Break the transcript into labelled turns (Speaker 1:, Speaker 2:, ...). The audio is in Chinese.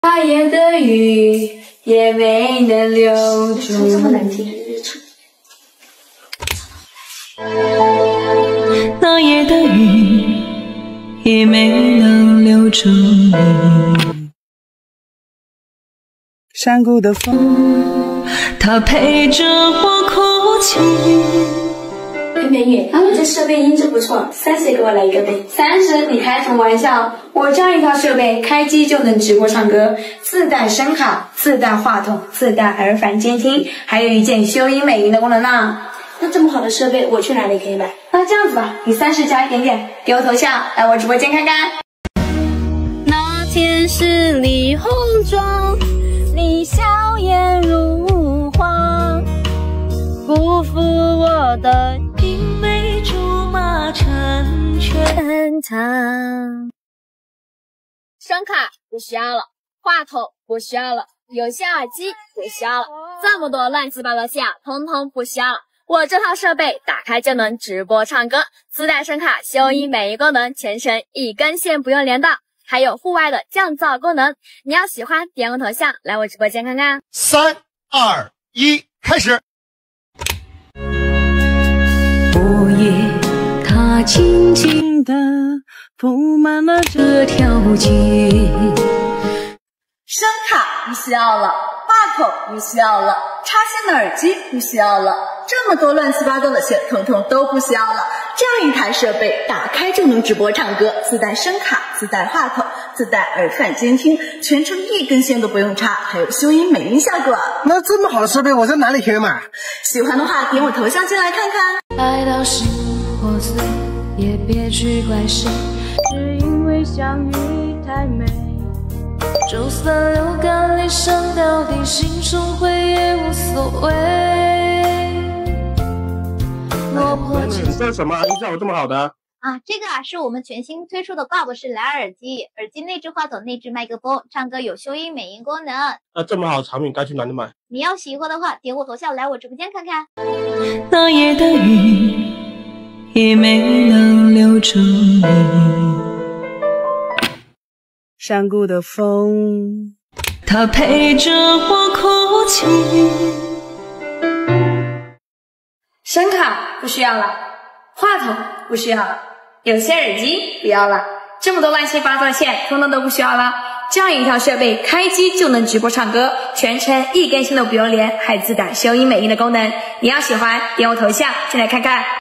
Speaker 1: 大夜的雨也没能留住。
Speaker 2: 这么难听。
Speaker 3: 那夜的雨也没能留住你。山谷的风，它陪着我哭泣。
Speaker 2: 美女，你这设备音质不错，30给我来一个呗。
Speaker 1: 30？你开什么玩笑？我这样一套设备，开机就能直播唱歌，自带声卡，自带话筒，自带耳返监听，还有一键修音美音的功能呢。
Speaker 2: 那这么好的设备，我去哪里可以买？
Speaker 1: 那这样子吧，你30加一点点，给我头像，来我直播间看看。
Speaker 4: 那天是李红妆，你笑颜如花，辜负我的青梅竹马成全他。声卡不需要了，话筒不需要了，有线耳机不需要了，这么多乱七八糟线通通不需要了。我这套设备打开就能直播唱歌，自带声卡修音美音功能，全程一根线不用连的，还有户外的降噪功能。你要喜欢，点我头像来我直播间看看。
Speaker 5: 3、2、1，开始。
Speaker 3: 落叶它轻轻地铺满了这条街。
Speaker 1: 声卡不需要了，话筒不需要了，插线的耳机不需要了，这么多乱七八糟的线统统都不需要了。这样一台设备打开就能直播唱歌，自带声卡，自带话筒，自带耳返监听，全程一根线都不用插，还有修音美音效果。
Speaker 5: 那这么好的设备，我在哪里可以买？
Speaker 1: 喜欢的话点我头像进来看看。
Speaker 3: 爱到心或醉，也别去怪谁，只因为相遇太美。就算流干泪伤到底，心中悔也无所谓。落魄
Speaker 5: 你这什么？音效有这么好的？
Speaker 6: 啊，这个是我们全新推出的挂博式蓝牙耳机，耳机内置话筒、内置麦克风，唱歌有修音美音功能。
Speaker 5: 那这么好的产品，该去哪里买？
Speaker 6: 你要喜欢的话，点我头像来我直播间看看。
Speaker 3: 那夜的雨也没能留住你。山谷的风，它陪着我哭泣。
Speaker 1: 声卡不需要了，话筒不需要了，有线耳机不要了，这么多乱七八糟的线通通都不需要了。这样一套设备开机就能直播唱歌，全程一根线都不用连，还自带修音美音的功能。你要喜欢，点我头像进来看看。